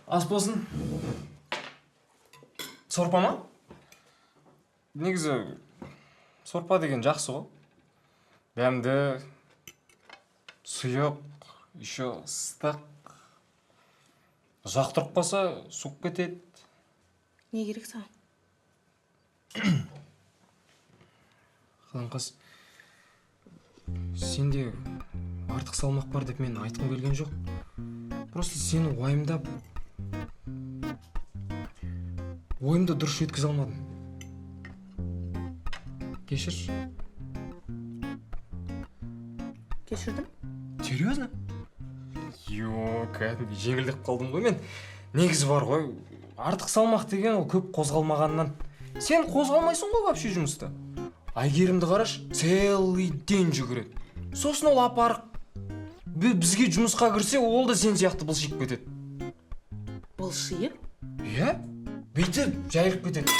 Ас болсын. Сорпа ма? Негізі сорпа деген жақсы ғой. Дәмді, сұйық, еще ыстық. Ұзақ тұрып қалса, суып кетеді. Не керек саған? Қалың қыз, сенде артық салмақ бар деп мен айтқым келген жоқ. Просто сені ойымды дұрыс жеткізе алмадым. Кешірші. Кешірдім? Серьезно? Кәдімгі жеңілдеп қалдым ғой мен. Негізі бар ғой, артық салмақ деген ол көп қозғалмағаннан. Сен қозғалмайсың ғой вообще жұмыста. Айгерімді қараш, целый день жүгіреді. Сосын ол апарық. Бізге жұмысқа кірсе, ол да сен сияқты былшиып кетеді. Былшиып? Иә? Бүйтіп жайылып кетеді.